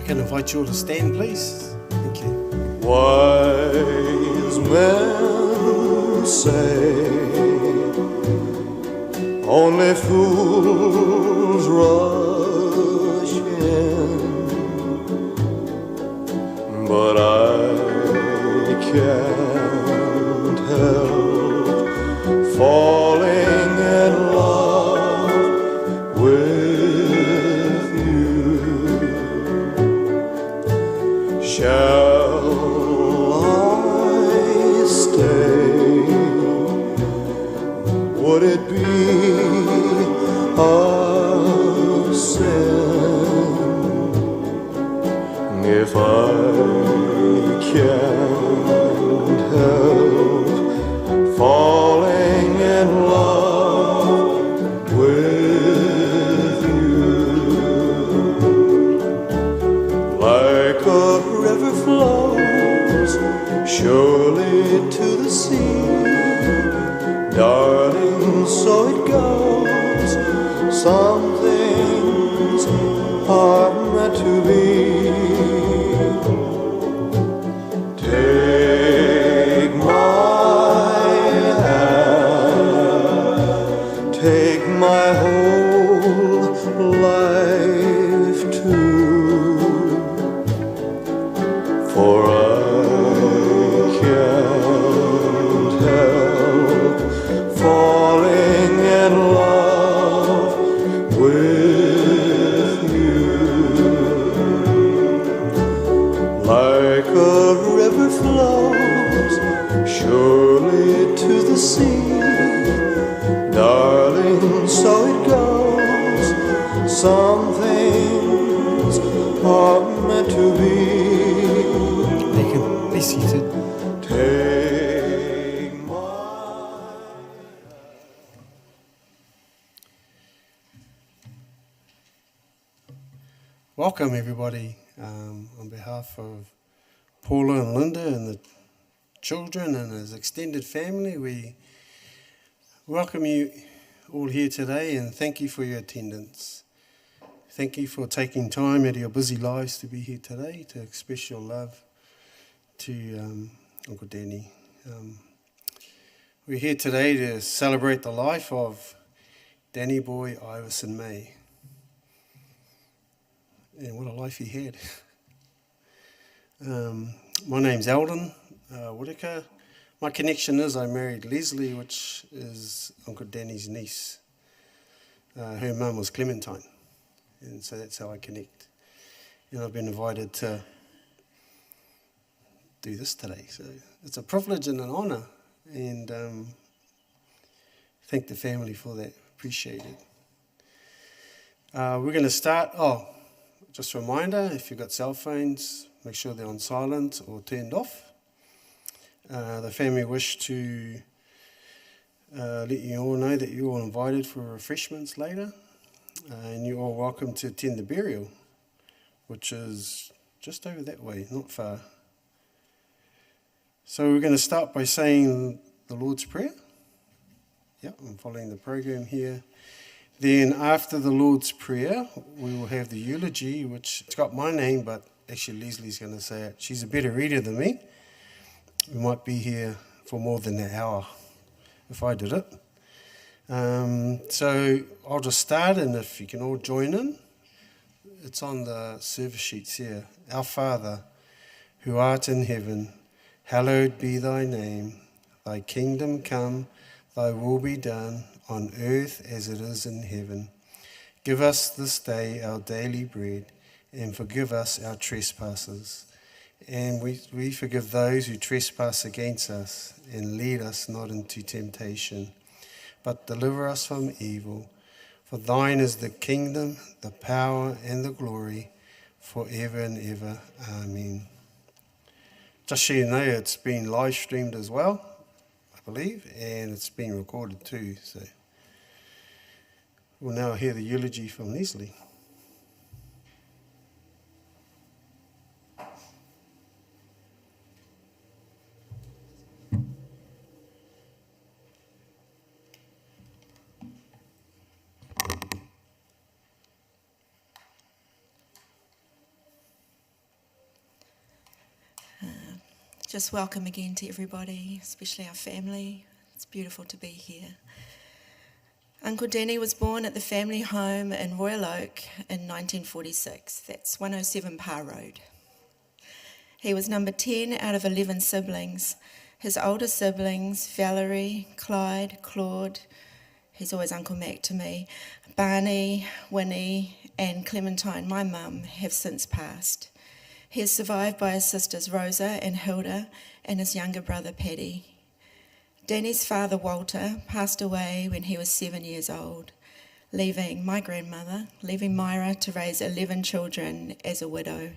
can invite you all to stand, please. Thank you. Wise men say only fools rush in, but I can't help falling in love with you. Shall I stay? Would it be a sin if I can't help falling in love with you? Like a river flows surely to the sea, darling, so it goes. Some things are meant to be. Take my hand, take my whole life too, for I can't help falling in love with you. Like a river flows surely to the sea, darling, so it goes. Some things are meant to be. You can be seated. Take my Welcome, everybody. On behalf of Paula and Linda and the children and his extended family, we welcome you all here today and thank you for your attendance. Thank you for taking time out of your busy lives to be here today to express your love to Uncle Danny. We're here today to celebrate the life of Danny Boy Iverson May. And what a life he had. My name's Eldon Whitaker. My connection is I married Leslie, which is Uncle Danny's niece. Her mum was Clementine. And so that's how I connect. And I've been invited to do this today. So it's a privilege and an honour. And thank the family for that. Appreciate it. We're going to start. Just a reminder, if you've got cell phones, make sure they're on silent or turned off. The family wish to let you all know that you're all invited for refreshments later. And you're all welcome to attend the burial, which is just over that way, not far. So we're going to start by saying the Lord's Prayer. Yeah, I'm following the program here. Then after the Lord's Prayer, we will have the eulogy, which it's got my name, but actually Leslie's going to say it. She's a better reader than me. We might be here for more than an hour if I did it. So I'll just start, and if you can all join in. It's on the service sheets here. Our Father, who art in heaven, hallowed be thy name. Thy kingdom come, thy will be done, on earth as it is in heaven. Give us this day our daily bread, and forgive us our trespasses. And we forgive those who trespass against us, and lead us not into temptation, but deliver us from evil. For thine is the kingdom, the power, and the glory, forever and ever. Amen. Just so you know, it's been live streamed as well, I believe, and it's been recorded too. So we'll now hear the eulogy from Leslie. Just welcome again to everybody, especially our family. It's beautiful to be here. Uncle Danny was born at the family home in Royal Oak in 1946. That's 107 Parr Road. He was number 10 out of 11 siblings. His older siblings, Valerie, Clyde, Claude, he's always Uncle Mac to me, Barney, Winnie, and Clementine, my mum, have since passed. He is survived by his sisters Rosa and Hilda and his younger brother Paddy. Danny's father Walter passed away when he was 7 years old, leaving my grandmother, leaving Myra to raise 11 children as a widow.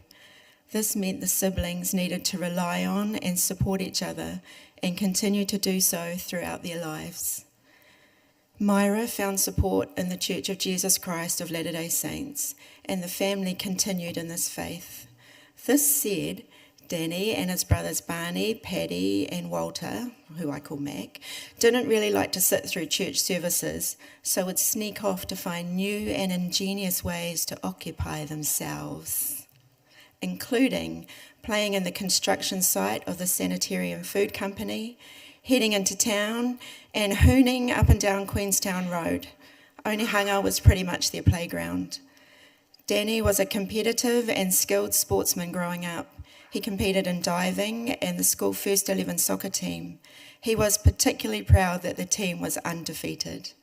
This meant the siblings needed to rely on and support each other and continue to do so throughout their lives. Myra found support in the Church of Jesus Christ of Latter-day Saints, and the family continued in this faith. This said, Danny and his brothers Barney, Paddy and Walter, who I call Mac, didn't really like to sit through church services, so would sneak off to find new and ingenious ways to occupy themselves, including playing in the construction site of the Sanitarium Food Company, heading into town and hooning up and down Queenstown Road. Onehunga was pretty much their playground. Danny was a competitive and skilled sportsman growing up. He competed in diving and the school first 11 soccer team. He was particularly proud that the team was undefeated.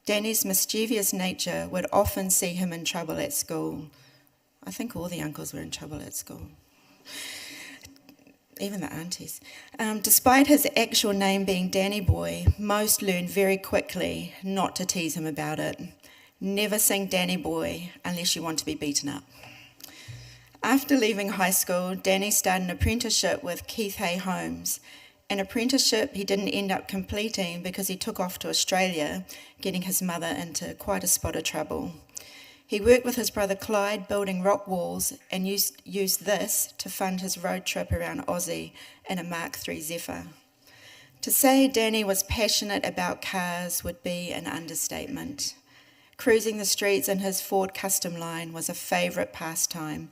Danny's mischievous nature would often see him in trouble at school. I think all the uncles were in trouble at school, even the aunties. Despite his actual name being Danny Boy, most learned very quickly not to tease him about it. Never sing Danny Boy unless you want to be beaten up. After leaving high school, Danny started an apprenticeship with Keith Hay Homes, an apprenticeship he didn't end up completing because he took off to Australia, getting his mother into quite a spot of trouble. He worked with his brother Clyde building rock walls and used this to fund his road trip around Aussie in a Mark III Zephyr. To say Danny was passionate about cars would be an understatement. Cruising the streets in his Ford Custom Line was a favourite pastime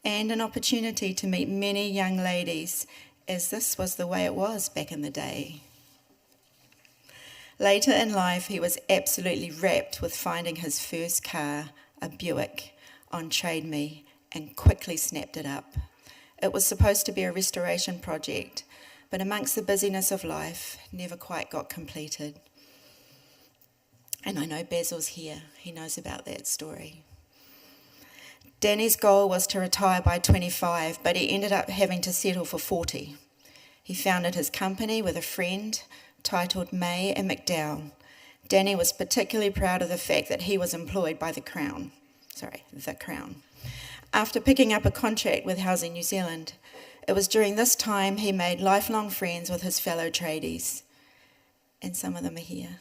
and an opportunity to meet many young ladies, as this was the way it was back in the day. Later in life, he was absolutely rapt with finding his first car, a Buick, on Trade Me, and quickly snapped it up. It was supposed to be a restoration project, but amongst the busyness of life, never quite got completed. And I know Basil's here. He knows about that story. Danny's goal was to retire by 25, but he ended up having to settle for 40. He founded his company with a friend titled May and McDowell. Danny was particularly proud of the fact that he was employed by the Crown. After picking up a contract with Housing New Zealand, it was during this time he made lifelong friends with his fellow tradies, and some of them are here.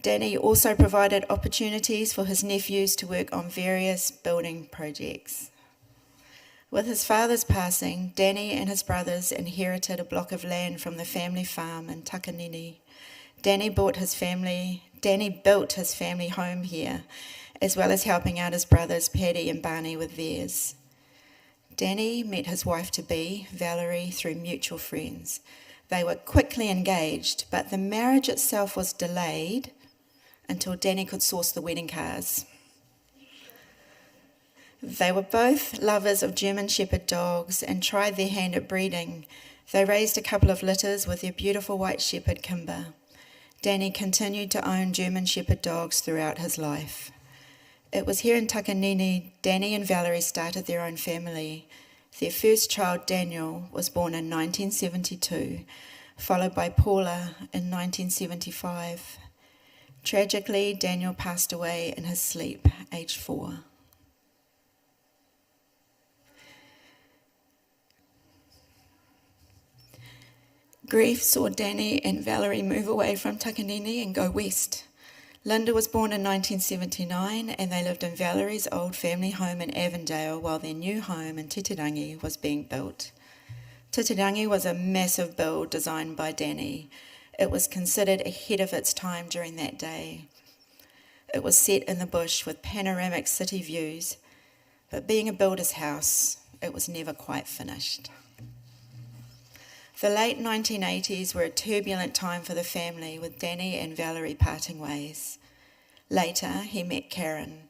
Danny also provided opportunities for his nephews to work on various building projects. With his father's passing, Danny and his brothers inherited a block of land from the family farm in Takanini. Danny built his family home here, as well as helping out his brothers Paddy and Barney with theirs. Danny met his wife-to-be, Valerie, through mutual friends. They were quickly engaged, but the marriage itself was delayed until Danny could source the wedding cars. They were both lovers of German Shepherd dogs and tried their hand at breeding. They raised a couple of litters with their beautiful white shepherd Kimber. Danny continued to own German Shepherd dogs throughout his life. It was here in Takanini, Danny and Valerie started their own family. Their first child, Daniel, was born in 1972, followed by Paula in 1975. Tragically, Daniel passed away in his sleep, aged 4. Grief saw Danny and Valerie move away from Takanini and go west. Linda was born in 1979 and they lived in Valerie's old family home in Avondale while their new home in Titirangi was being built. Titirangi was a massive build designed by Danny. It was considered ahead of its time during that day. It was set in the bush with panoramic city views, but being a builder's house, it was never quite finished. The late 1980s were a turbulent time for the family, with Danny and Valerie parting ways. Later, he met Karen,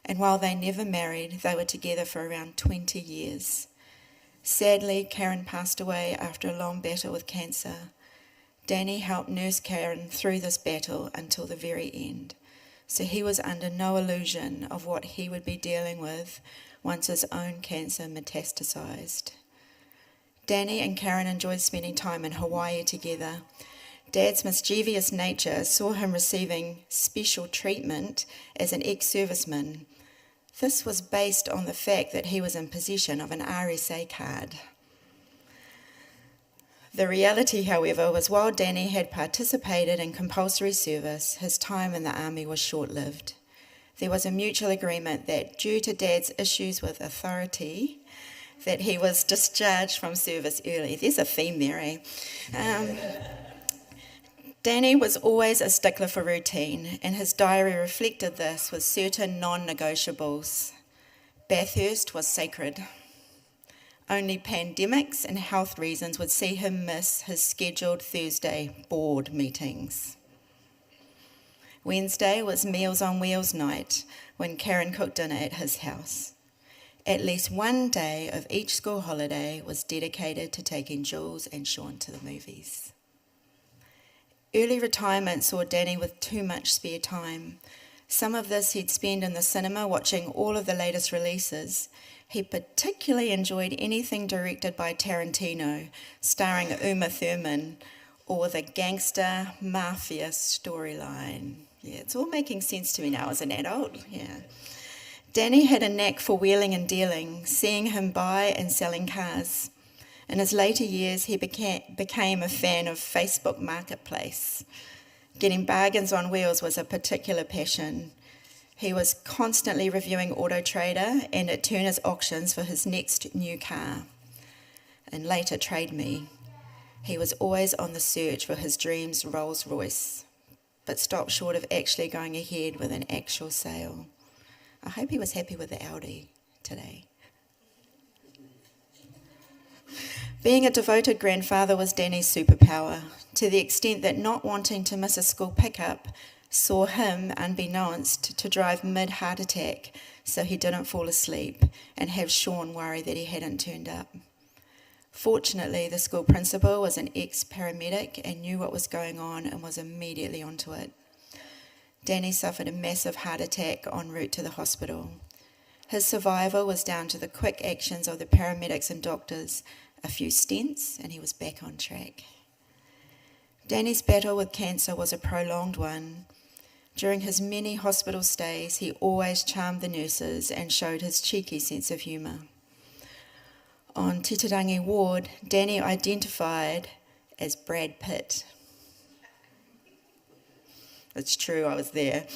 and while they never married, they were together for around 20 years. Sadly, Karen passed away after a long battle with cancer. Danny helped nurse Karen through this battle until the very end, so he was under no illusion of what he would be dealing with once his own cancer metastasized. Danny and Karen enjoyed spending time in Hawaii together. Dad's mischievous nature saw him receiving special treatment as an ex-serviceman. This was based on the fact that he was in possession of an RSA card. The reality, however, was while Danny had participated in compulsory service, his time in the army was short-lived. There was a mutual agreement that due to Dad's issues with authority, that he was discharged from service early. There's a theme there, eh? Danny was always a stickler for routine, and his diary reflected this with certain non-negotiables. Bathurst was sacred. Only pandemics and health reasons would see him miss his scheduled Thursday board meetings. Wednesday was Meals on Wheels night, when Karen cooked dinner at his house. At least one day of each school holiday was dedicated to taking Jules and Sean to the movies. Early retirement saw Danny with too much spare time. Some of this he'd spend in the cinema watching all of the latest releases. He particularly enjoyed anything directed by Tarantino, starring Uma Thurman, or the gangster mafia storyline. Yeah, it's all making sense to me now as an adult, yeah. Danny had a knack for wheeling and dealing, seeing him buy and selling cars. In his later years, he became a fan of Facebook Marketplace. Getting bargains on wheels was a particular passion. He was constantly reviewing Auto Trader and at Turner's auctions for his next new car, and later Trade Me. He was always on the search for his dreams Rolls Royce, but stopped short of actually going ahead with an actual sale. I hope he was happy with the Audi today. Being a devoted grandfather was Danny's superpower, to the extent that not wanting to miss a school pickup saw him, unbeknownst, to drive mid-heart attack so he didn't fall asleep and have Sean worry that he hadn't turned up. Fortunately, the school principal was an ex-paramedic and knew what was going on and was immediately onto it. Danny suffered a massive heart attack en route to the hospital. His survival was down to the quick actions of the paramedics and doctors, a few stents, and he was back on track. Danny's battle with cancer was a prolonged one. During his many hospital stays, he always charmed the nurses and showed his cheeky sense of humour. On Titirangi Ward, Danny identified as Brad Pitt. It's true, I was there.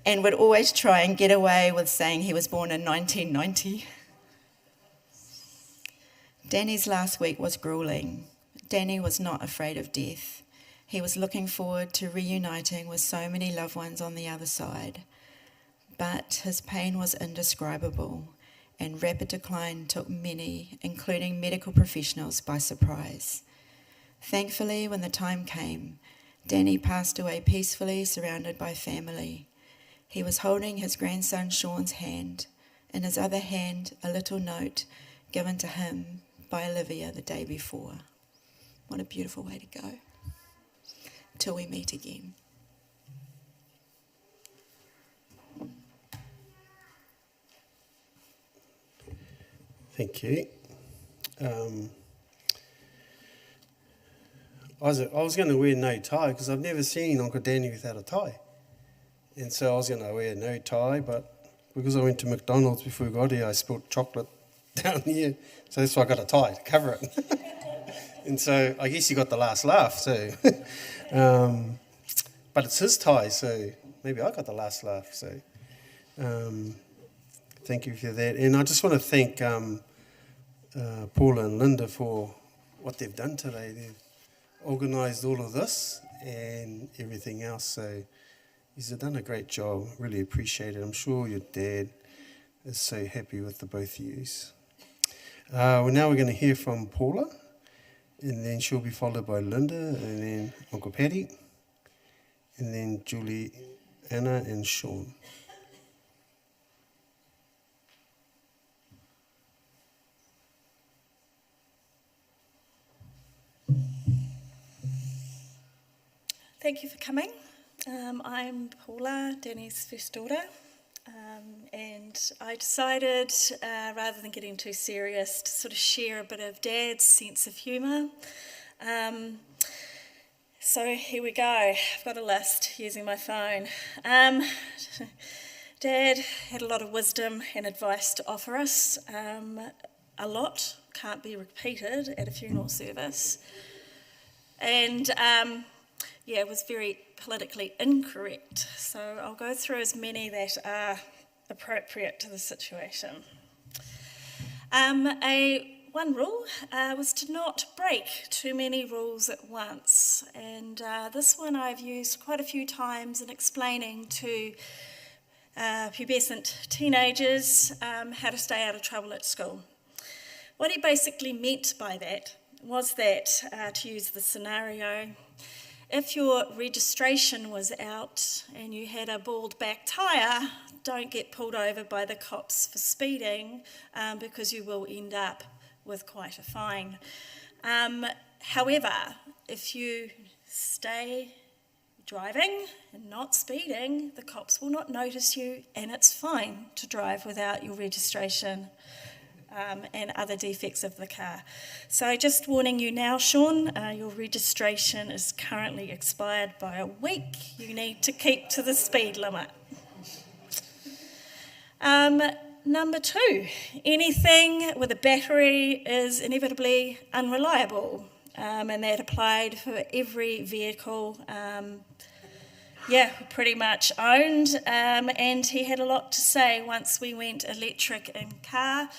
And would always try and get away with saying he was born in 1990. Danny's last week was grueling. Danny was not afraid of death. He was looking forward to reuniting with so many loved ones on the other side. But his pain was indescribable, and rapid decline took many, including medical professionals, by surprise. Thankfully, when the time came, Danny passed away peacefully, surrounded by family. He was holding his grandson Sean's hand, in his other hand a little note given to him by Olivia the day before. What a beautiful way to go. Till we meet again. Thank you. I was going to wear no tie because I've never seen Uncle Danny without a tie. And so I was going to wear no tie, but because I went to McDonald's before we got here, I spilled chocolate down here. So that's why I got a tie to cover it. And so I guess he got the last laugh, so. But it's his tie, so maybe I got the last laugh. So thank you for that. And I just want to thank Paula and Linda for what they've done today. They've organised all of this and everything else. So you've done a great job. Really appreciate it. I'm sure your dad is so happy with the both of yous. Well, now we're going to hear from Paula. and then she'll be followed by Linda, and then Uncle Paddy, and then Julie, Anna, and Sean. Thank you for coming. I'm Paula, Danny's first daughter, and I decided, rather than getting too serious, to sort of share a bit of Dad's sense of humour. So here we go. I've got a list using my phone. Dad had a lot of wisdom and advice to offer us. A lot can't be repeated at a funeral service. And it was very politically incorrect. So I'll go through as many that are appropriate to the situation. One rule was to not break too many rules at once. And this one I've used quite a few times in explaining to pubescent teenagers how to stay out of trouble at school. What he basically meant by that was that, to use the scenario, if your registration was out and you had a bald back tyre, don't get pulled over by the cops for speeding because you will end up with quite a fine. However, if you stay driving and not speeding, the cops will not notice you, and it's fine to drive without your registration and other defects of the car. So just warning you now, Sean, your registration is currently expired by a week. You need to keep to the speed limit. Number 2, anything with a battery is inevitably unreliable, and that applied for every vehicle pretty much owned, and he had a lot to say once we went electric in car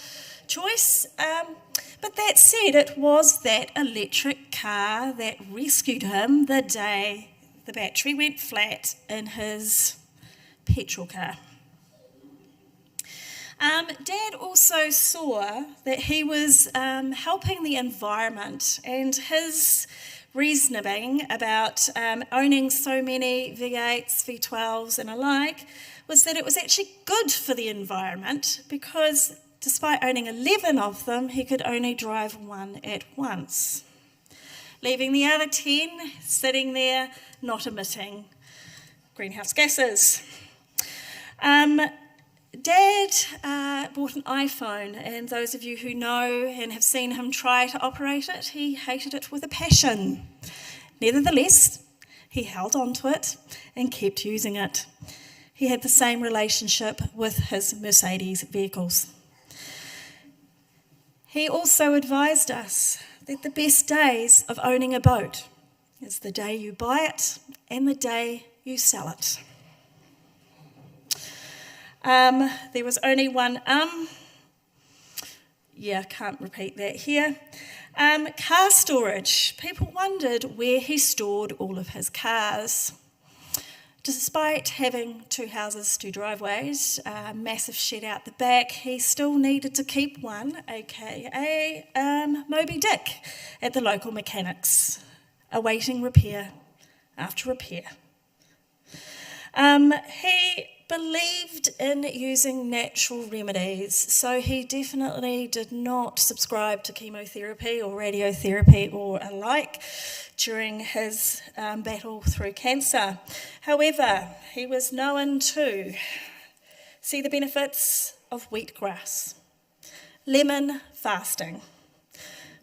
choice. But that said, it was that electric car that rescued him the day the battery went flat in his petrol car. Dad also saw that he was helping the environment, and his reasoning about owning so many V8s, V12s and alike was that it was actually good for the environment because despite owning 11 of them, he could only drive one at once, leaving the other 10 sitting there not emitting greenhouse gases. Dad bought an iPhone, and those of you who know and have seen him try to operate it, he hated it with a passion. Nevertheless, he held on to it and kept using it. He had the same relationship with his Mercedes vehicles. He also advised us that the best days of owning a boat is the day you buy it and the day you sell it. There was only one can't repeat that here. Car storage. People wondered where he stored all of his cars. Despite having 2 houses, 2 driveways, a massive shed out the back, he still needed to keep one, aka Moby Dick, at the local mechanics, awaiting repair after repair. He believed in using natural remedies, so he definitely did not subscribe to chemotherapy or radiotherapy or alike during his battle through cancer. However, he was known to see the benefits of wheatgrass, lemon fasting,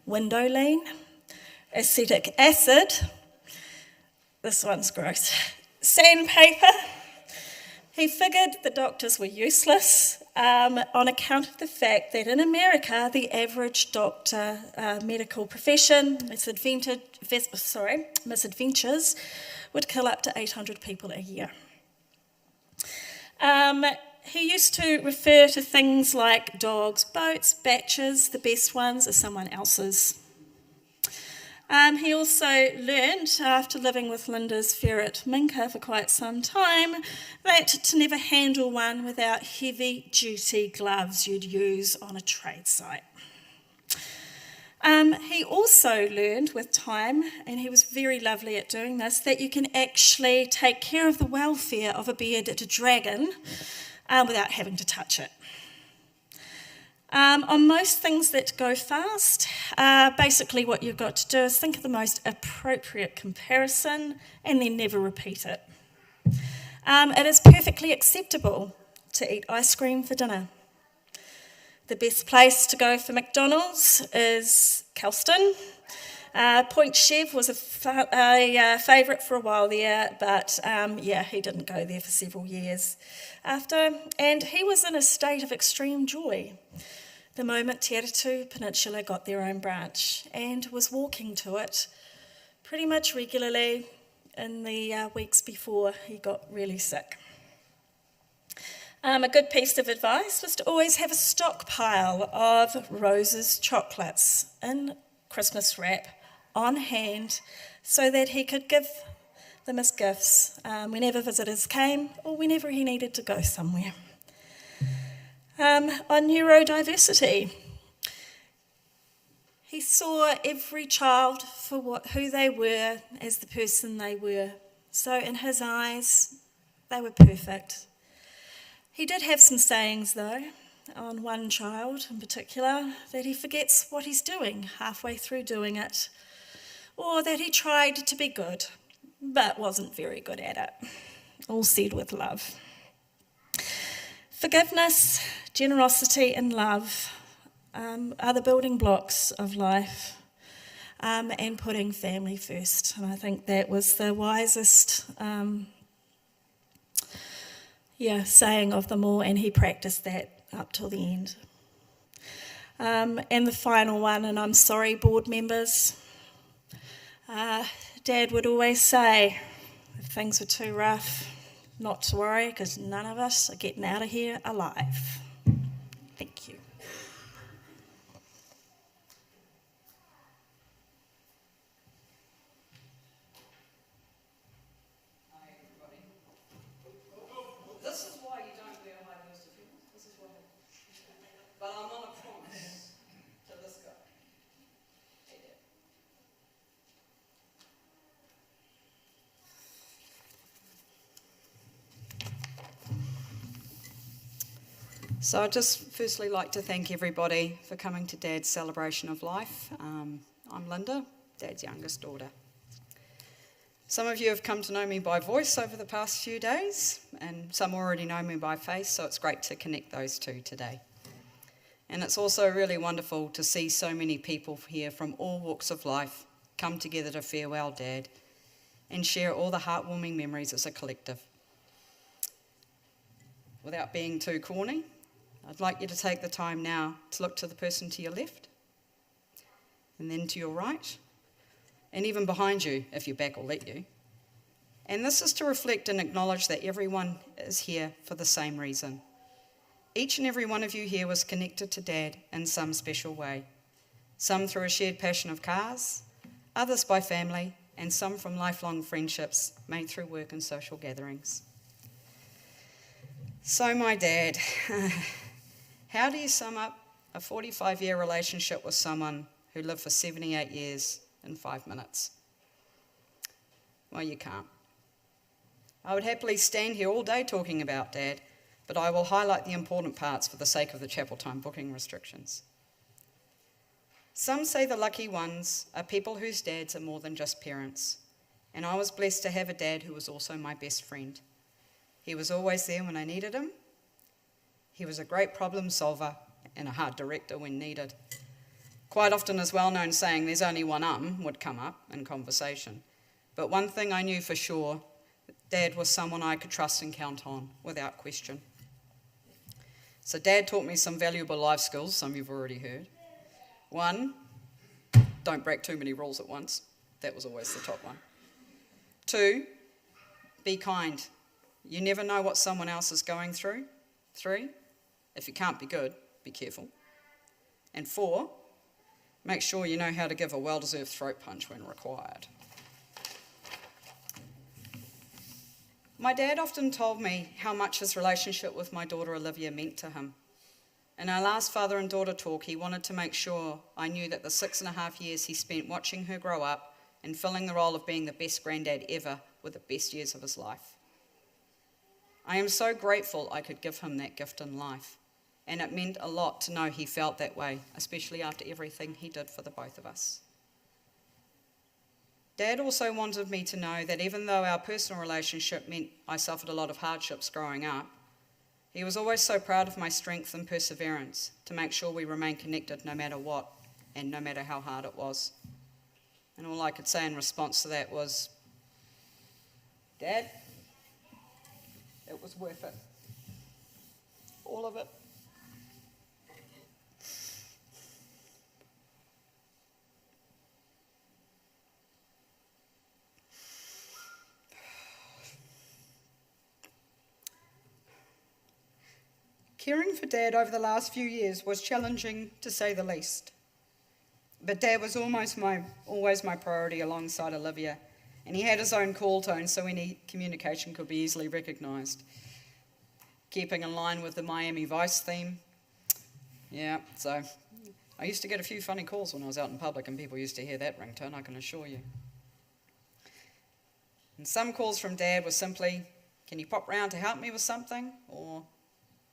windowline, acetic acid, this one's gross, sandpaper. He figured the doctors were useless on account of the fact that in America, the average doctor medical profession, misadventures, would kill up to 800 people a year. He used to refer to things like dogs, boats, batches. The best ones are someone else's. He also learned, after living with Linda's ferret Minka for quite some time, that to never handle one without heavy-duty gloves you'd use on a trade site. He also learned with time, and he was very lovely at doing this, that you can actually take care of the welfare of a bearded dragon without having to touch it. On most things that go fast, basically what you've got to do is think of the most appropriate comparison and then never repeat it. It is perfectly acceptable to eat ice cream for dinner. The best place to go for McDonald's is Kelston. Point Chev was a favourite for a while there, but he didn't go there for several years after. And he was in a state of extreme joy the moment Te Atatū Peninsula got their own branch, and was walking to it pretty much regularly in the weeks before he got really sick. A good piece of advice was to always have a stockpile of Rose's chocolates in Christmas wrap on hand so that he could give them as gifts whenever visitors came or whenever he needed to go somewhere. On neurodiversity, he saw every child for who they were as the person they were. So in his eyes, they were perfect. He did have some sayings, though, on one child in particular, that he forgets what he's doing halfway through doing it, or that he tried to be good, but wasn't very good at it. All said with love. Forgiveness, generosity, and love are the building blocks of life, and putting family first. And I think that was the wisest saying of them all, and he practiced that up till the end. And the final one, and I'm sorry, board members, Dad would always say, if things were too rough, not to worry, because none of us are getting out of here alive. Thank you. This is why you don't wear high heels to funerals. This is why. But I'm on a promise to this guy. Hey, Dad. So I'd just firstly like to thank everybody for coming to Dad's celebration of life. I'm Linda, Dad's youngest daughter. Some of you have come to know me by voice over the past few days, and some already know me by face, so it's great to connect those two today. And it's also really wonderful to see so many people here from all walks of life come together to farewell Dad and share all the heartwarming memories as a collective. Without being too corny, I'd like you to take the time now to look to the person to your left, and then to your right, and even behind you, if your back will let you. And this is to reflect and acknowledge that everyone is here for the same reason. Each and every one of you here was connected to Dad in some special way. Some through a shared passion of cars, others by family, and some from lifelong friendships made through work and social gatherings. So my dad, how do you sum up a 45-year relationship with someone who lived for 78 years in 5 minutes? Well, you can't. I would happily stand here all day talking about Dad, but I will highlight the important parts for the sake of the chapel time booking restrictions. Some say the lucky ones are people whose dads are more than just parents, and I was blessed to have a dad who was also my best friend. He was always there when I needed him. He was a great problem solver and a hard director when needed. Quite often his well-known saying, "there's only one would come up in conversation. But one thing I knew for sure, Dad was someone I could trust and count on without question. So Dad taught me some valuable life skills, some you've already heard. 1, don't break too many rules at once. That was always the top one. 2, be kind. You never know what someone else is going through. 3, if you can't be good, be careful. And 4, make sure you know how to give a well-deserved throat punch when required. My dad often told me how much his relationship with my daughter Olivia meant to him. In our last father and daughter talk, he wanted to make sure I knew that the 6.5 years he spent watching her grow up and filling the role of being the best granddad ever were the best years of his life. I am so grateful I could give him that gift in life, and it meant a lot to know he felt that way, especially after everything he did for the both of us. Dad also wanted me to know that even though our personal relationship meant I suffered a lot of hardships growing up, he was always so proud of my strength and perseverance to make sure we remained connected no matter what and no matter how hard it was. And all I could say in response to that was, Dad, it was worth it. All of it. Caring for Dad over the last few years was challenging, to say the least. But Dad was always my priority alongside Olivia, and he had his own call tone, so any communication could be easily recognised. Keeping in line with the Miami Vice theme. Yeah, so I used to get a few funny calls when I was out in public, and people used to hear that ringtone, I can assure you. And some calls from Dad were simply, can you pop round to help me with something? Or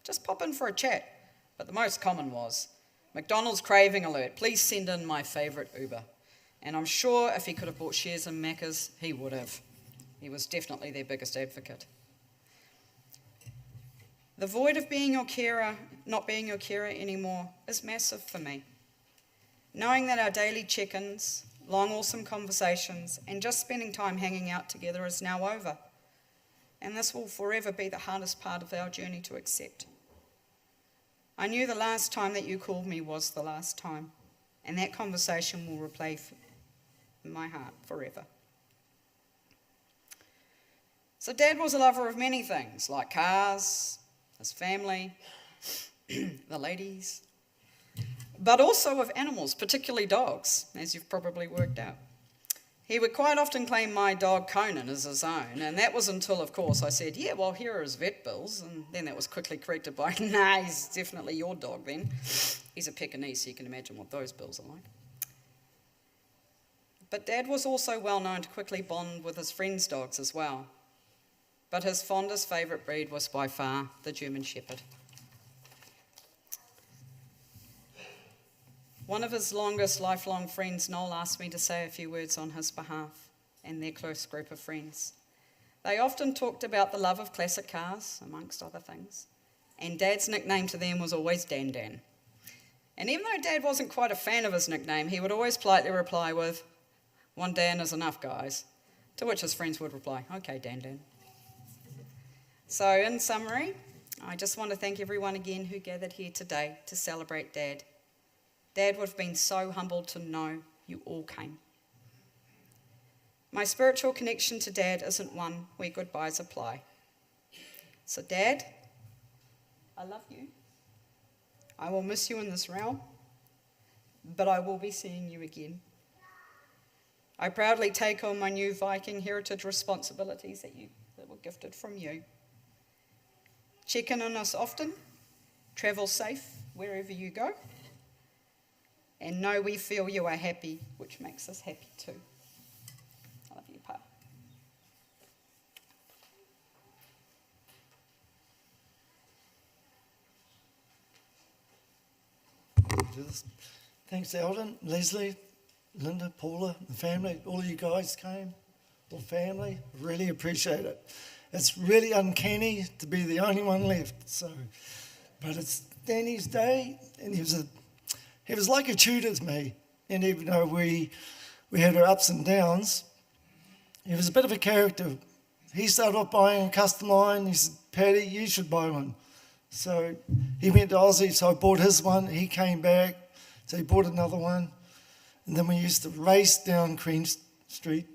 just pop in for a chat. But the most common was, McDonald's craving alert, please send in my favourite Uber. And I'm sure if he could have bought shares in Macca's, he would have. He was definitely their biggest advocate. The void of being your carer, not being your carer anymore, is massive for me. Knowing that our daily check-ins, long awesome conversations, and just spending time hanging out together is now over. And this will forever be the hardest part of our journey to accept. I knew the last time that you called me was the last time, and that conversation will replay in my heart forever. So Dad was a lover of many things, like cars, his family, the ladies, but also of animals, particularly dogs, as you've probably worked out. He would quite often claim my dog Conan as his own, and that was until, of course, I said, yeah, well, here are his vet bills, and then that was quickly corrected by, nah, he's definitely your dog then. He's a Pekingese, so you can imagine what those bills are like. But Dad was also well known to quickly bond with his friends' dogs as well. But his fondest favourite breed was by far the German Shepherd. One of his longest lifelong friends, Noel, asked me to say a few words on his behalf and their close group of friends. They often talked about the love of classic cars, amongst other things, and Dad's nickname to them was always Dan Dan. And even though Dad wasn't quite a fan of his nickname, he would always politely reply with, "One Dan is enough, guys," to which his friends would reply, "Okay, Dan Dan." So in summary, I just want to thank everyone again who gathered here today to celebrate Dad. Dad would have been so humbled to know you all came. My spiritual connection to Dad isn't one where goodbyes apply. So Dad, I love you. I will miss you in this realm, but I will be seeing you again. I proudly take on my new Viking heritage responsibilities that were gifted from you. Check in on us often, travel safe wherever you go, and know we feel you are happy, which makes us happy too. I love you, Pa. Thanks, Eldon, Leslie, Linda, Paula, the family, all of you guys came, all family, really appreciate it. It's really uncanny to be the only one left, but it's Danny's day, and he was like a tutor to me, and even though we had our ups and downs, he was a bit of a character. He started off buying a custom line. He said, "Paddy, you should buy one." So he went to Aussie, so I bought his one. He came back, so he bought another one. And then we used to race down Queenstown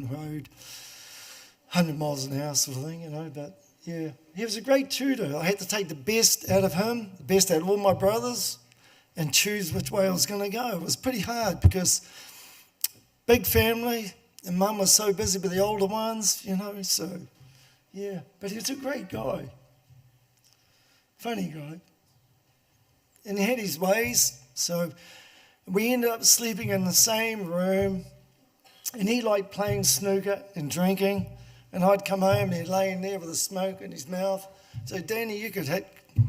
Road, 100 miles an hour sort of thing, but yeah. He was a great tutor. I had to take the best out of him, the best out of all my brothers, and choose which way I was going to go. It was pretty hard because big family, and Mum was so busy with the older ones, so yeah. But he was a great guy. Funny guy. and he had his ways. So we ended up sleeping in the same room, and he liked playing snooker and drinking, and I'd come home and he'd lay in there with a smoke in his mouth. So, Danny, you could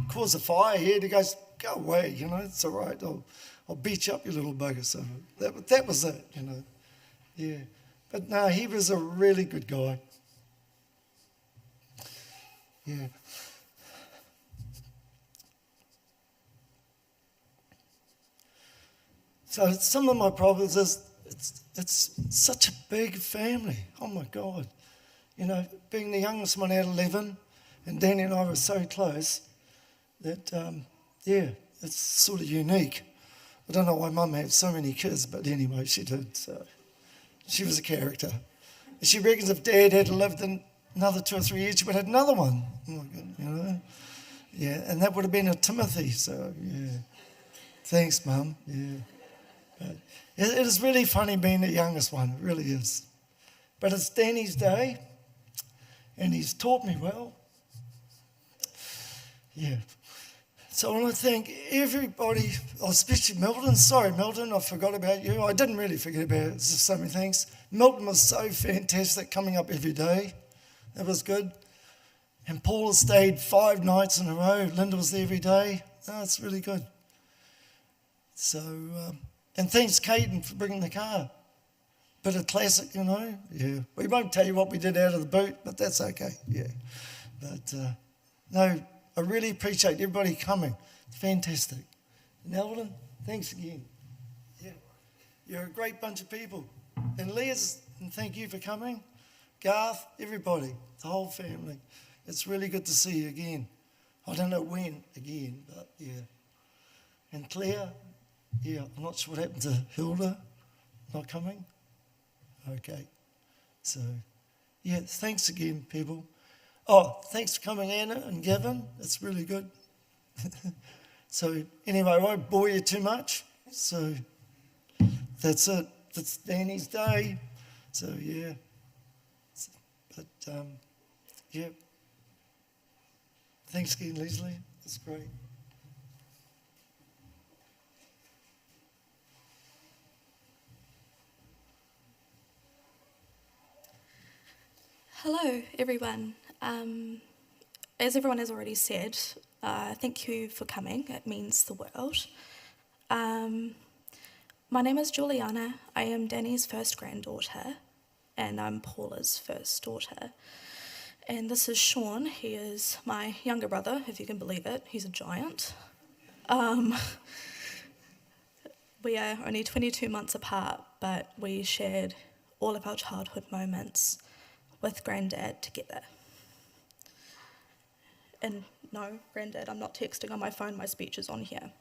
cause a fire here. He goes, go away, it's all right. I'll beat you up, you little bugger. So that was it, Yeah. But no, he was a really good guy. Yeah. So some of my problems is it's such a big family. Oh my God. Being the youngest one out of 11, and Danny and I were so close that, it's sort of unique. I don't know why Mum had so many kids, but anyway, she did. So she was a character. And she reckons if Dad had lived another 2 or 3 years, she would have had another one. Oh my God, Yeah, and that would have been a Timothy. So yeah, thanks, Mum. Yeah, but it is really funny being the youngest one. It really is. But it's Danny's day, and he's taught me well. Yeah. So I want to thank everybody, especially Milton. Sorry, Milton, I forgot about you. I didn't really forget about it. So many things. Milton was so fantastic, coming up every day. That was good. And Paula stayed 5 nights in a row. Linda was there every day. No, it's really good. So, and thanks, Caden, for bringing the car. Bit of classic, Yeah. We won't tell you what we did out of the boot, but that's okay. Yeah. But, no, I really appreciate everybody coming. It's fantastic. And Eldon, thanks again. Yeah. You're a great bunch of people. And Les, and thank you for coming. Garth, everybody, the whole family. It's really good to see you again. I don't know when again, but yeah. And Claire, yeah, I'm not sure what happened to Hilda not coming. Okay. So, yeah, thanks again, people. Oh, thanks for coming, Anna and Gavin. It's really good. So, anyway, I won't bore you too much. So, that's it. That's Danny's day. So, yeah. But, yeah. Thanks again, Leslie. That's great. Hello, everyone. As everyone has already said, thank you for coming. It means the world. My name is Juliana. I am Danny's first granddaughter, and I'm Paula's first daughter. And this is Sean. He is my younger brother, if you can believe it. He's a giant. We are only 22 months apart, but we shared all of our childhood moments with Granddad together. And no, Granddad, I'm not texting on my phone, my speech is on here.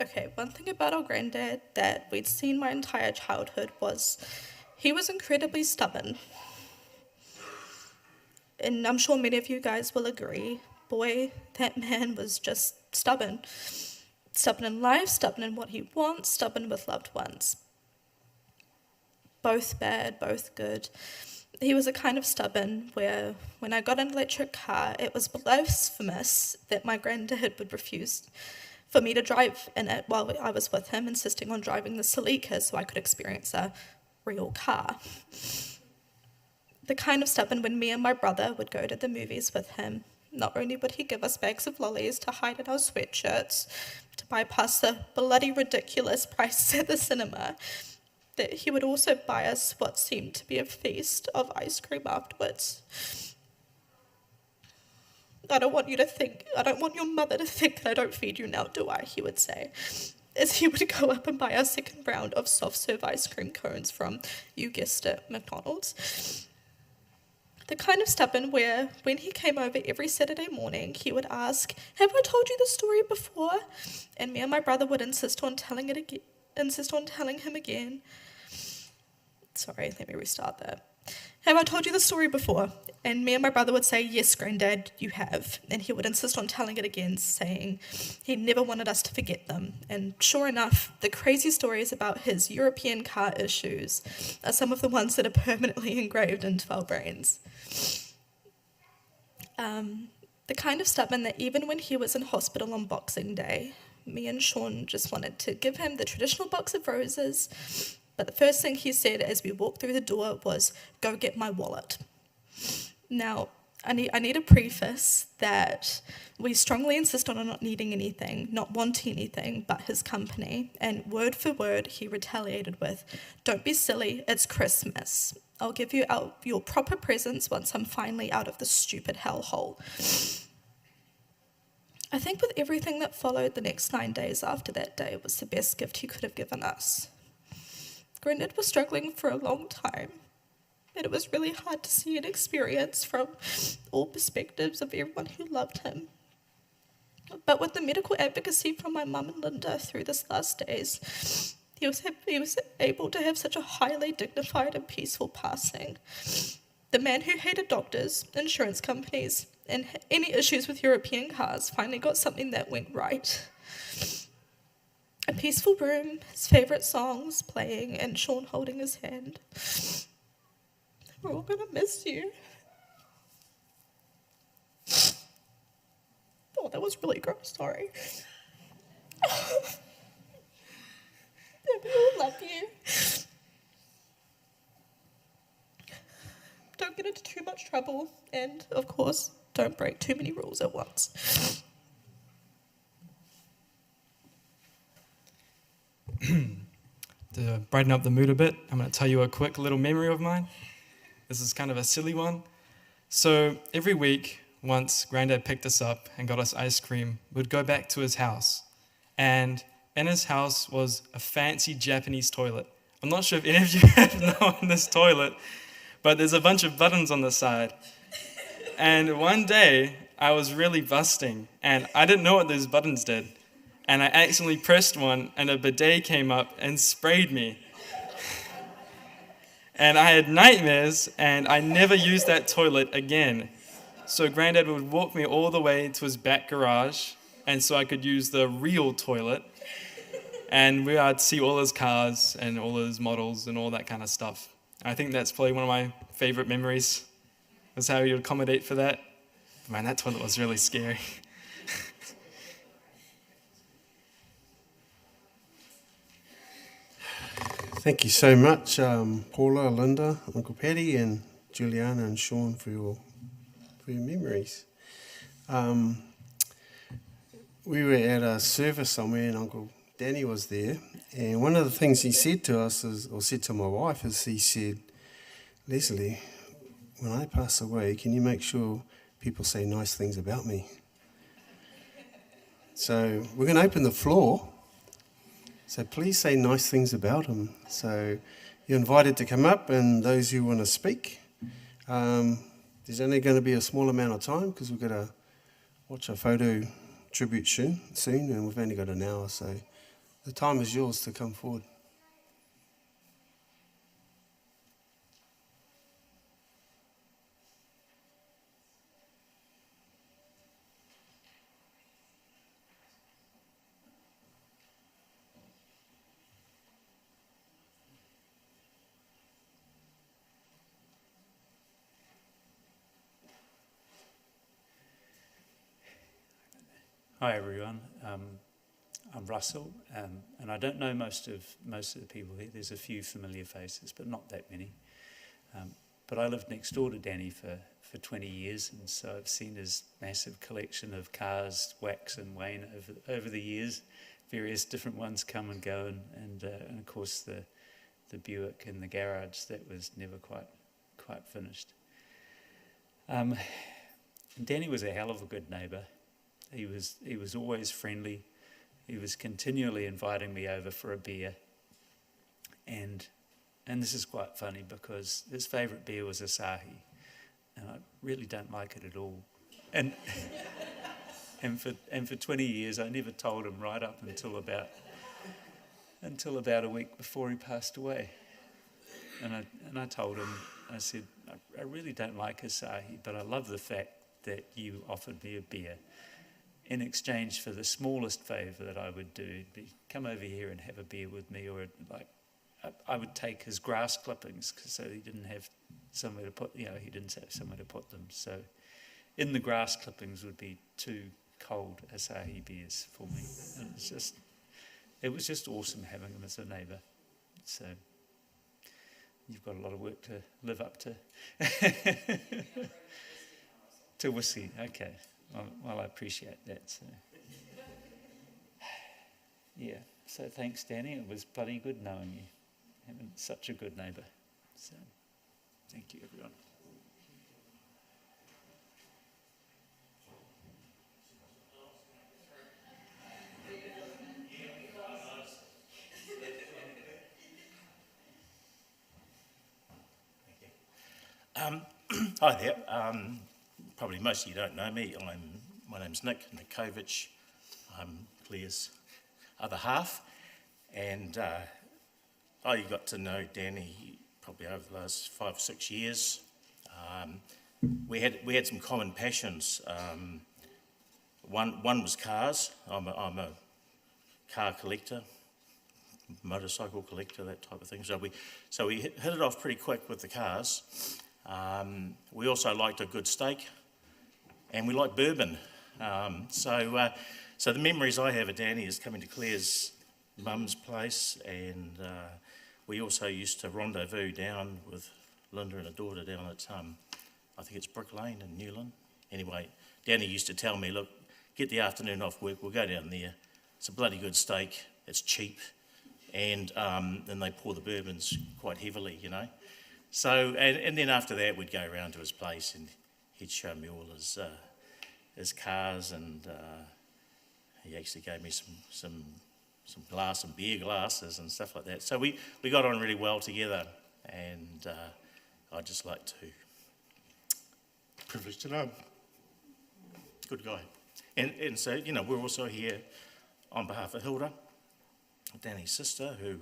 Okay, one thing about our Granddad that we'd seen my entire childhood was he was incredibly stubborn. And I'm sure many of you guys will agree, boy, that man was just stubborn. Stubborn in life, stubborn in what he wants, stubborn with loved ones. Both bad, both good. He was a kind of stubborn where when I got an electric car, it was blasphemous that my granddad would refuse for me to drive in it while I was with him, insisting on driving the Celica so I could experience a real car. The kind of stubborn when me and my brother would go to the movies with him. Not only would he give us bags of lollies to hide in our sweatshirts, to bypass the bloody ridiculous prices at the cinema, that he would also buy us what seemed to be a feast of ice cream afterwards. I don't want your mother to think that I don't feed you now, do I? He would say, as he would go up and buy our second round of soft serve ice cream cones from, you guessed it, McDonald's. The kind of stubborn where, when he came over every Saturday morning, he would ask, have I told you the story before? And me and my brother would insist on telling him again. Sorry, let me restart that. Have I told you the story before? And me and my brother would say, yes, Granddad, you have. And he would insist on telling it again, saying he never wanted us to forget them. And sure enough, the crazy stories about his European car issues are some of the ones that are permanently engraved into our brains. The kind of stubborn that even when he was in hospital on Boxing Day, me and Sean just wanted to give him the traditional box of roses, but the first thing he said as we walked through the door was, "Go get my wallet." Now, I need to preface that we strongly insist on not needing anything, not wanting anything but his company, and word for word he retaliated with, "Don't be silly, it's Christmas. I'll give you out your proper presents once I'm finally out of this stupid hellhole." I think with everything that followed the next 9 days after that day, it was the best gift he could have given us. Grandad was struggling for a long time, and it was really hard to see and experience from all perspectives of everyone who loved him. But with the medical advocacy from my mum and Linda through this last days, he was able to have such a highly dignified and peaceful passing. The man who hated doctors, insurance companies, and any issues with European cars finally got something that went right. A peaceful room, his favourite songs playing, and Sean holding his hand. We're all gonna miss you. Oh, that was really gross, sorry. Yeah, we all love you. Don't get into too much trouble, and of course, don't break too many rules at once. To brighten up the mood a bit, I'm going to tell you a quick little memory of mine. This is kind of a silly one. So every week, once Granddad picked us up and got us ice cream, we'd go back to his house. And in his house was a fancy Japanese toilet. I'm not sure if any of you have known this toilet, but there's a bunch of buttons on the side. And one day, I was really busting, and I didn't know what those buttons did. And I accidentally pressed one, and a bidet came up and sprayed me. And I had nightmares, and I never used that toilet again. So Granddad would walk me all the way to his back garage, and so I could use the real toilet. And I'd see all his cars and all his models and all that kind of stuff. I think that's probably one of my favorite memories, was how he would accommodate for that. Man, that toilet was really scary. Thank you so much, Paula, Linda, Uncle Paddy, and Juliana and Sean for your memories. We were at a service somewhere, and Uncle Danny was there. And one of the things he said to us, or said to my wife, is he said, "Leslie, when I pass away, can you make sure people say nice things about me?" So we're going to open the floor. So please say nice things about him. So you're invited to come up, and those who want to speak. There's only going to be a small amount of time because we've got to watch a photo tribute soon, and we've only got an hour. So the time is yours to come forward. Hi everyone, I'm Russell, and I don't know most of the people here. There's a few familiar faces, but not that many. But I lived next door to Danny for 20 years, and so I've seen his massive collection of cars wax and wane over the years. Various different ones come and go, and of course the Buick in the garage that was never quite finished. And Danny was a hell of a good neighbour. He was always friendly. He was continually inviting me over for a beer. And this is quite funny because his favourite beer was Asahi, and I really don't like it at all. And for 20 years I never told him right up until about a week before he passed away. And I told him I said, I really don't like Asahi, but I love the fact that you offered me a beer. In exchange for the smallest favour that I would do, it'd be come over here and have a beer with me, or like I would take his grass clippings so he didn't have somewhere to put, he didn't have somewhere to put them. So in the grass clippings would be 2 cold Asahi beers for me. And it was just awesome having him as a neighbour. So you've got a lot of work to live up to. To whiskey, okay. Well, I appreciate that. So. Yeah, so thanks, Danny. It was bloody good knowing you. Having such a good neighbour. So, thank you, everyone. Hi there. Probably most of you don't know me. My name's Nick Nikovic. I'm Claire's other half, and I got to know Danny probably over the last 5 or 6 years. We had some common passions. One was cars. I'm a car collector, motorcycle collector, that type of thing. So we hit it off pretty quick with the cars. We also liked a good steak, and we liked bourbon. So the memories I have of Danny is coming to Claire's mum's place, and we also used to rendezvous down with Linda and her daughter down at, I think it's Brick Lane in Newland. Anyway, Danny used to tell me, look, get the afternoon off work, we'll go down there. It's a bloody good steak, it's cheap, and then they pour the bourbons quite heavily, So, and then after that, we'd go around to his place and he'd show me all his cars, and he actually gave me some glass and beer glasses and stuff like that. So we got on really well together, and I'd just like to, privileged to know him. Good guy. And so, we're also here on behalf of Hilda, Danny's sister, who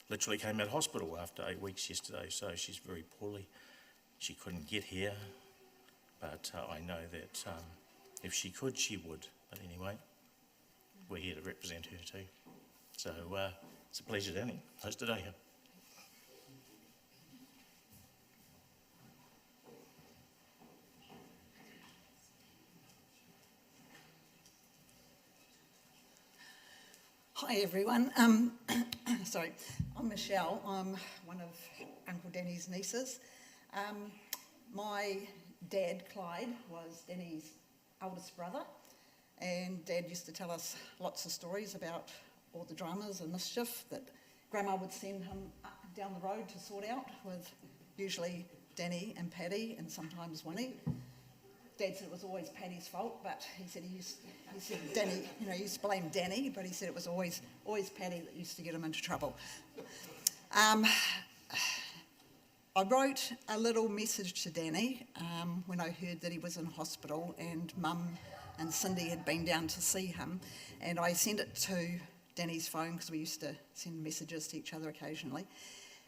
literally came out of hospital after 8 weeks yesterday, so she's very poorly. She couldn't get here, but I know that if she could, she would. But anyway, we're here to represent her too. So it's a pleasure, Danny. Nice to know you. Hi everyone. Sorry, I'm Michelle. I'm one of Uncle Danny's nieces. My dad, Clyde, was Danny's eldest brother, and Dad used to tell us lots of stories about all the dramas and mischief that Grandma would send him down the road to sort out with usually Danny and Paddy and sometimes Winnie. Dad said it was always Paddy's fault, but he said Danny, he used to blame Danny, but he said it was always Paddy that used to get him into trouble. I wrote a little message to Danny when I heard that he was in hospital, and Mum and Cindy had been down to see him, and I sent it to Danny's phone because we used to send messages to each other occasionally,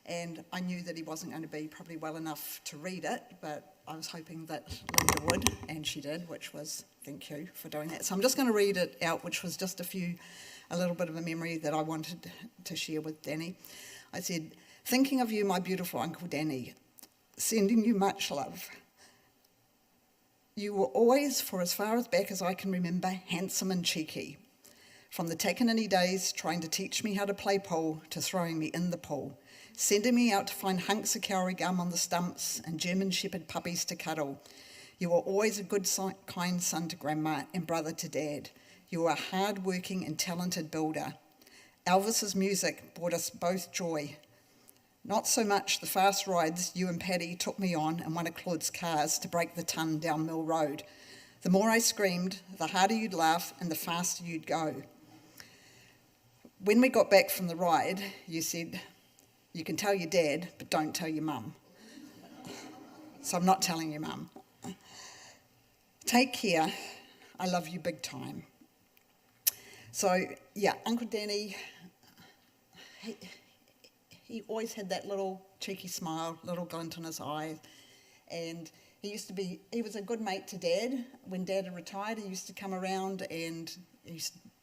and I knew that he wasn't going to be probably well enough to read it, but I was hoping that Linda would, and she did, which was, thank you for doing that. So I'm just going to read it out, which was just a little bit of a memory that I wanted to share with Danny. I said, thinking of you, my beautiful Uncle Danny, sending you much love. You were always, for as far as back as I can remember, handsome and cheeky. From the Takanini days, trying to teach me how to play pool, to throwing me in the pool, sending me out to find hunks of kauri gum on the stumps and German Shepherd puppies to cuddle. You were always a good, kind son to Grandma and brother to Dad. You were a hard-working and talented builder. Elvis's music brought us both joy. Not so much the fast rides you and Paddy took me on in one of Claude's cars to break the ton down Mill Road. The more I screamed, the harder you'd laugh and the faster you'd go. When we got back from the ride, you said, you can tell your dad, but don't tell your mum. So I'm not telling your mum. Take care. I love you big time. So, yeah, Uncle Danny, he always had that little cheeky smile, little glint in his eye. And he was a good mate to Dad. When Dad had retired, he used to come around, and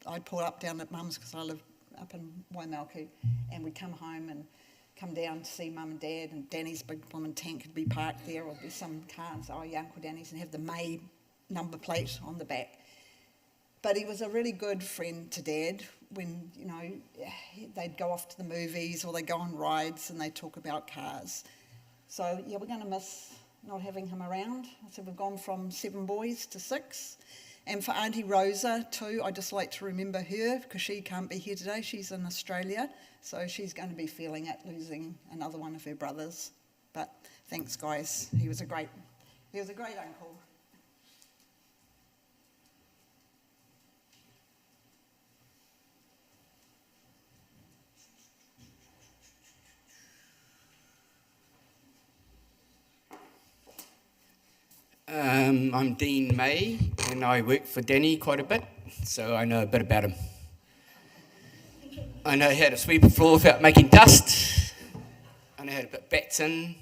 I'd pull up down at Mum's because I live up in Waimalku, and we'd come home and come down to see Mum and Dad, and Danny's big blooming tank would be parked there, or there'd be some car and say, oh, yeah, Uncle Danny's, and have the May number plate on the back. But he was a really good friend to Dad when, you know, they'd go off to the movies or they'd go on rides and they'd talk about cars. So, yeah, we're going to miss not having him around. So we've gone from 7 boys to 6. And for Auntie Rosa too, I just like to remember her because she can't be here today. She's in Australia, so she's going to be feeling it, losing another one of her brothers. But thanks, guys. He was a great uncle. I'm Dean May, and I work for Danny quite a bit, so I know a bit about him. I know how to sweep a floor without making dust. I know how to put bats in,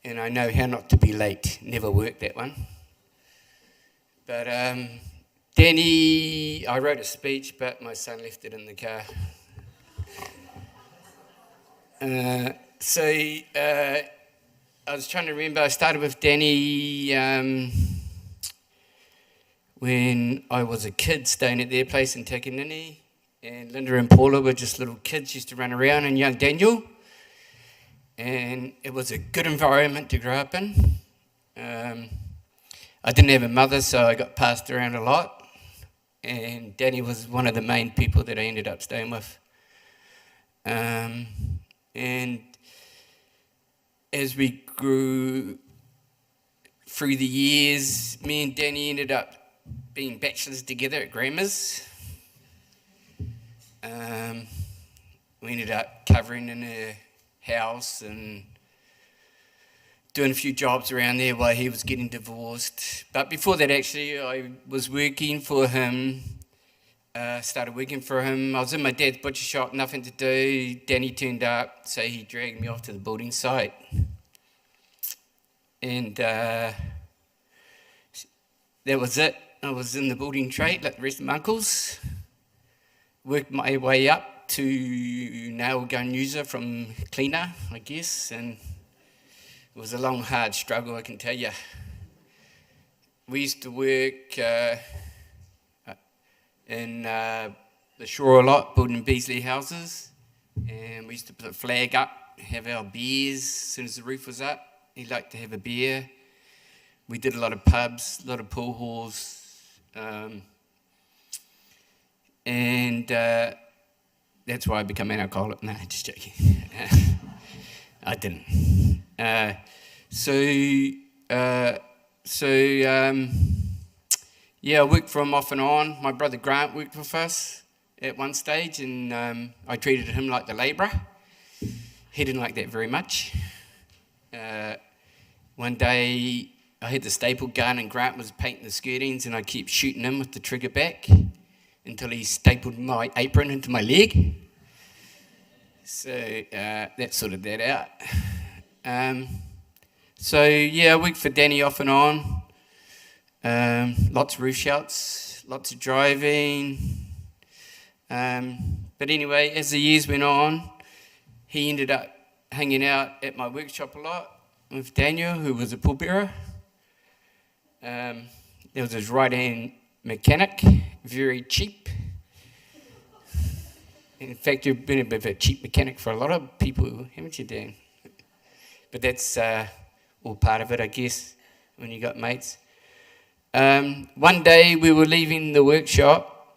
and I know how not to be late. Never worked that one. But Danny, I wrote a speech, but my son left it in the car. I was trying to remember, I started with Danny when I was a kid staying at their place in Takanini, and Linda and Paula were just little kids, used to run around, and young Daniel, and it was a good environment to grow up in. I didn't have a mother, so I got passed around a lot, and Danny was one of the main people that I ended up staying with. And as we grew through the years, me and Danny ended up being bachelors together at Grandma's. We ended up covering in her house and doing a few jobs around there while he was getting divorced. But before that, actually, I was working for him. Started working for him. I was in my dad's butcher shop, nothing to do. Danny turned up, so he dragged me off to the building site. And that was it. I was in the building trade like the rest of my uncles. Worked my way up to nail gun user from cleaner, I guess, and it was a long, hard struggle, I can tell you. We used to work in the shore a lot, building Beasley houses, and we used to put a flag up, have our beers as soon as the roof was up. He liked to have a beer. We did a lot of pubs, a lot of pool halls, and that's why I became an alcoholic. No, just joking. I didn't. Yeah, I worked for him off and on. My brother Grant worked with us at one stage, and I treated him like the labourer. He didn't like that very much. One day, I had the staple gun, and Grant was painting the skirtings, and I kept shooting him with the trigger back until he stapled my apron into my leg. So that sorted that out. I worked for Danny off and on. Lots of roof shouts, lots of driving. But anyway, as the years went on, he ended up hanging out at my workshop a lot with Daniel, who was a pulbearer. There was his right-hand mechanic, very cheap. In fact, you've been a bit of a cheap mechanic for a lot of people, haven't you, Dan? But that's all part of it, I guess, when you got mates. One day we were leaving the workshop,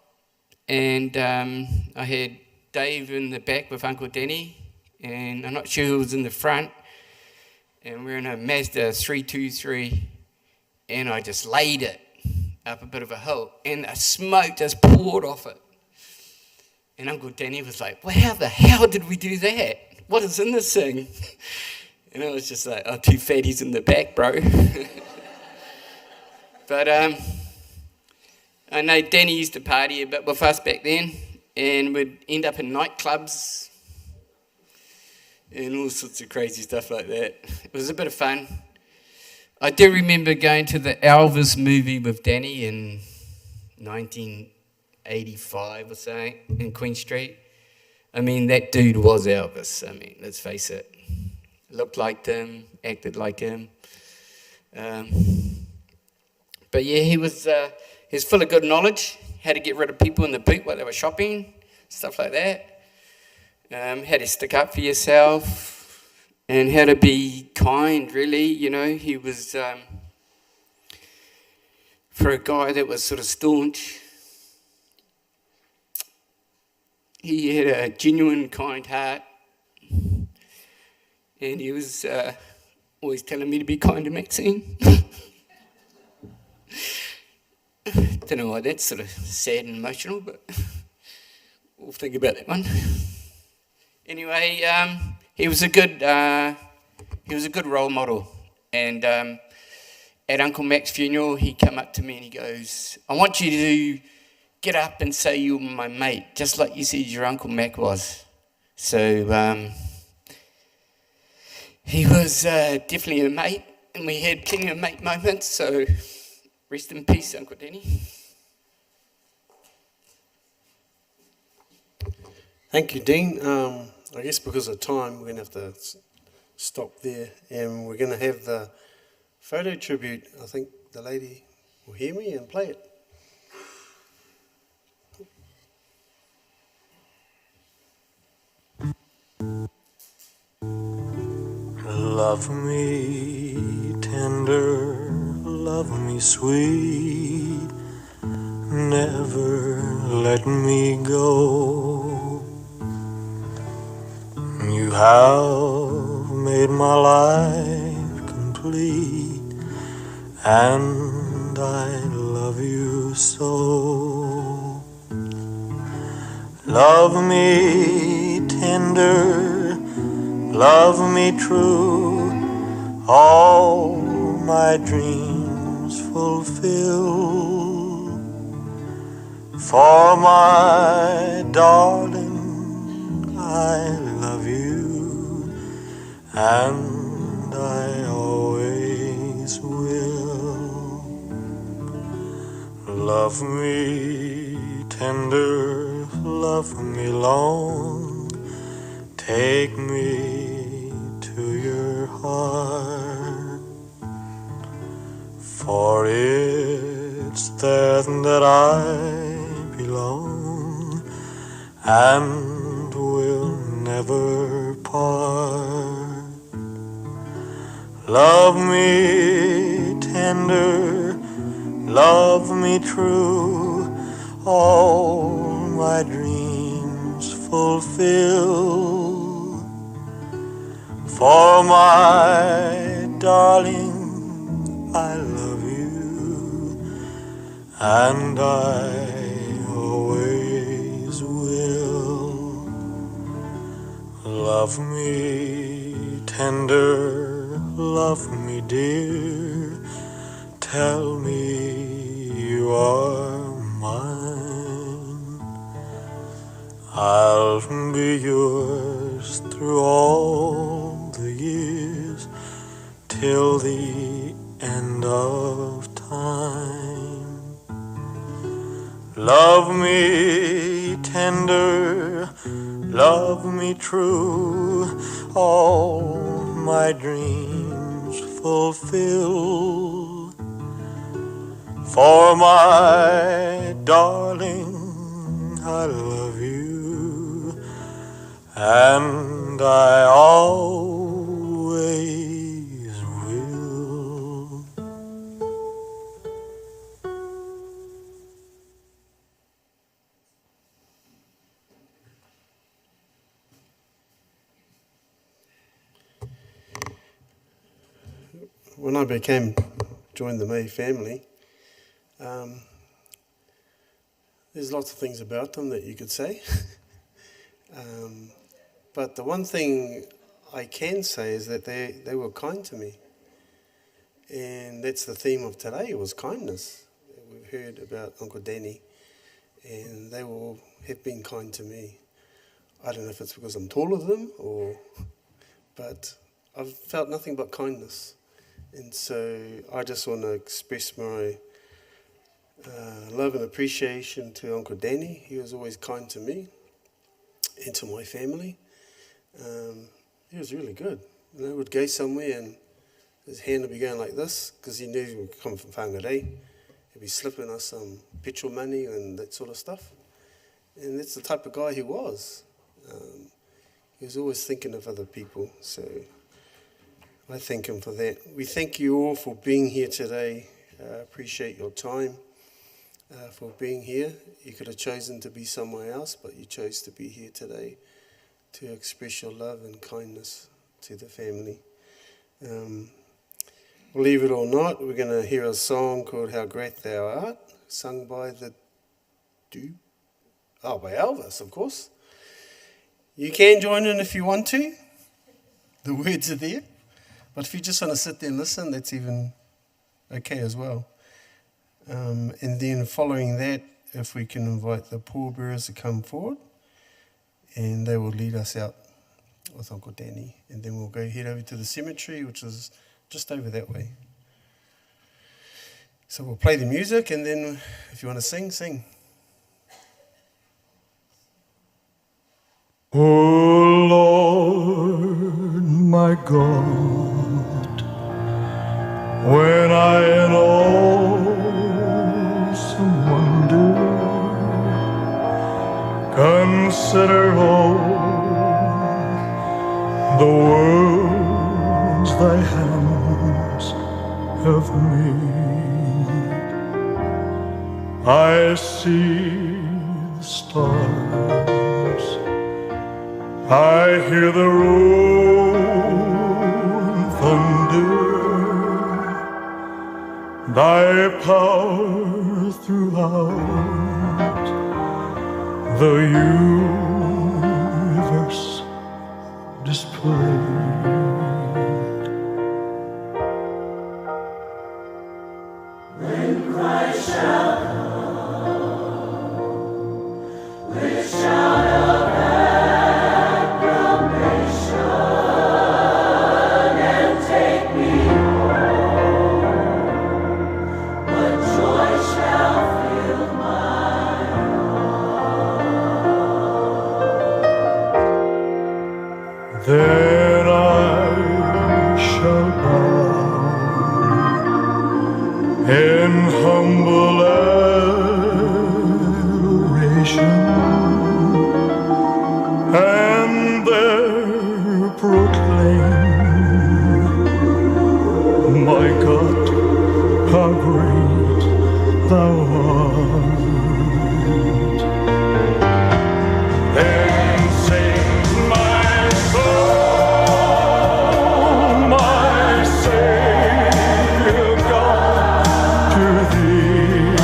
and I had Dave in the back with Uncle Danny, and I'm not sure who was in the front, and we're in a Mazda 323, and I just laid it up a bit of a hill, and the smoke just poured off it. And Uncle Danny was like, well, how the hell did we do that? What is in this thing? And I was just like, oh, 2 fatties in the back, bro. But I know Danny used to party a bit with us back then, and we'd end up in nightclubs. and all sorts of crazy stuff like that. It was a bit of fun. I do remember going to the Elvis movie with Danny in 1985 or something in Queen Street. I mean, that dude was Elvis. I mean, let's face it. Looked like him, acted like him. But yeah, he was full of good knowledge. How to get rid of people in the boot while they were shopping, stuff like that. How to stick up for yourself. And how to be kind, really, you know. He was, for a guy that was sort of staunch, he had a genuine, kind heart. And he was always telling me to be kind to Maxine. Don't know why that's sort of sad and emotional, but we'll think about that one. Anyway, he was a good role model, and at Uncle Mac's funeral, he came up to me and he goes, "I want you to get up and say you're my mate, just like you said your Uncle Mac was." So he was definitely a mate, and we had plenty of mate moments. So rest in peace, Uncle Danny. Thank you, Dean. I guess because of time, we're going to have to stop there, and we're going to have the photo tribute. I think the lady will hear me and play it. Love me tender, love me sweet, never let me go. You have made my life complete, and I love you so. Love me tender, love me true, all my dreams fulfill. For my darling, I love you, and I always will. Love me tender, love me long, take me to your heart, for it's there that I belong and will never part. Love me tender, love me true, all my dreams fulfill. For my darling, I love you, and I always will. Love me tender, love me dear, tell me you are mine. I'll be yours through all the years, till the end of time. Love me tender, love me true, all my dreams fulfill. For my darling, I love you, and I always will. When I joined the May family, there's lots of things about them that you could say. But the one thing I can say is that they were kind to me. And that's the theme of today, was kindness. We've heard about Uncle Danny, and they all have been kind to me. I don't know if it's because I'm taller than them, or but I've felt nothing but kindness. And so I just want to express my love and appreciation to Uncle Danny. He was always kind to me and to my family. He was really good. You know, we'd go somewhere and his hand would be going like this because he knew we would come from Whangarei. He'd be slipping us some petrol money and that sort of stuff. And that's the type of guy he was. He was always thinking of other people. So I thank him for that. We thank you all for being here today. Appreciate your time for being here. You could have chosen to be somewhere else, but you chose to be here today to express your love and kindness to the family. Believe it or not, we're going to hear a song called How Great Thou Art, sung by by Elvis, of course. You can join in if you want to. The words are there. But if you just want to sit there and listen, that's even okay as well. And then following that, if we can invite the pallbearers to come forward, and they will lead us out with Uncle Danny. And then we'll go head over to the cemetery, which is just over that way. So we'll play the music, and then if you want to sing, sing. O Lord, my God, when I in awesome wonder consider all the worlds thy hands have made, I see the stars, I hear the rolling thunder, thy power throughout the universe displayed. When Christ shall come with shout of acclamation and take me home, what joy shall fill my heart. Then I shall bow in humble adoration, and there proclaim, my God, how great thou art. Then sing my soul, my Savior God, to thee.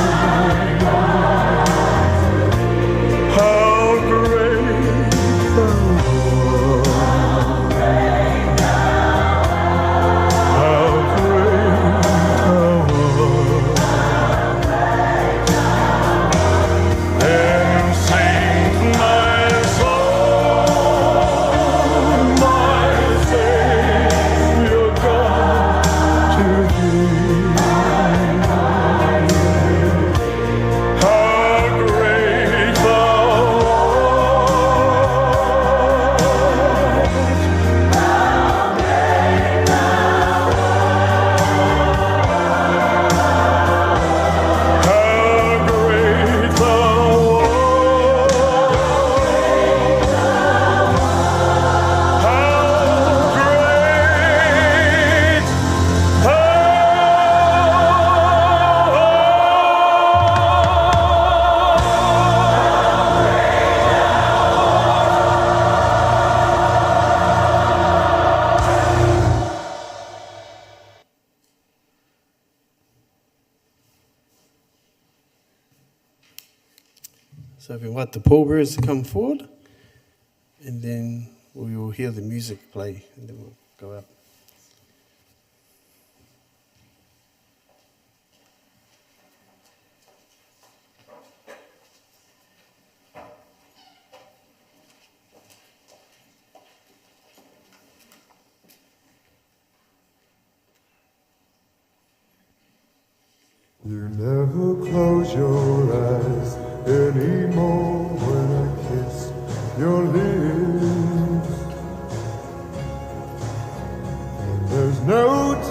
How great thou art. How great thou art. Then sing my soul, my Savior God, to thee. How great thou art. How great thou art. How great So if we invite the pallbearers to come forward, and then we will hear the music play, and then we'll go out.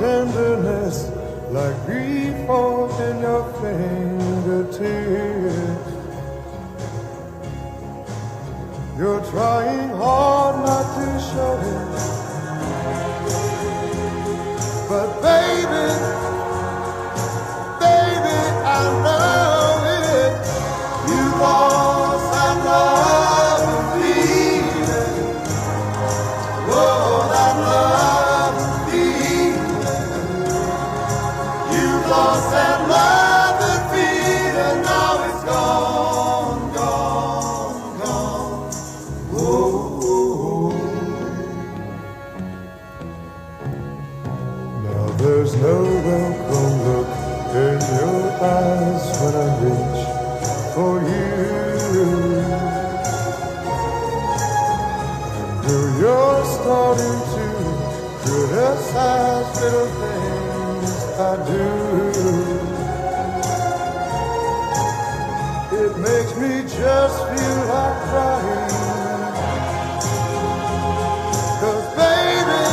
tenderness like grief falls in your fingertips. You're trying hard not to show it, but baby, I know it. You lost that love and feeling. Oh, that love and feeling. You lost that love and feeling. Now it's gone, gone, gone. Oh. Now there's no welcome look in your eyes when I reach for you. And you're starting to criticize little things I do. It makes me just feel like crying. 'Cause baby,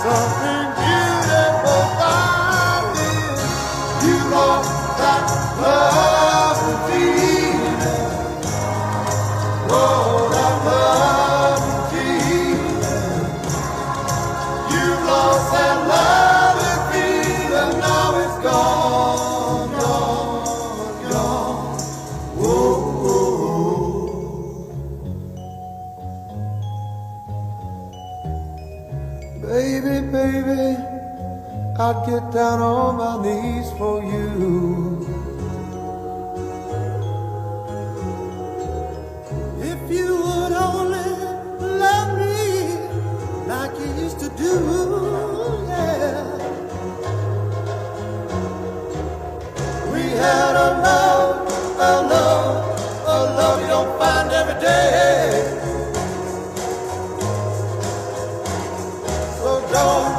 something beautiful about it. You lost that love and feeling. Oh, that love and feeling. You lost that love and feeling. Now it's gone, gone, gone. Whoa, whoa. Baby, baby, I'd get down on my knees for you. If you would only love me like you used to do, yeah. We had a love you don't find every day. So don't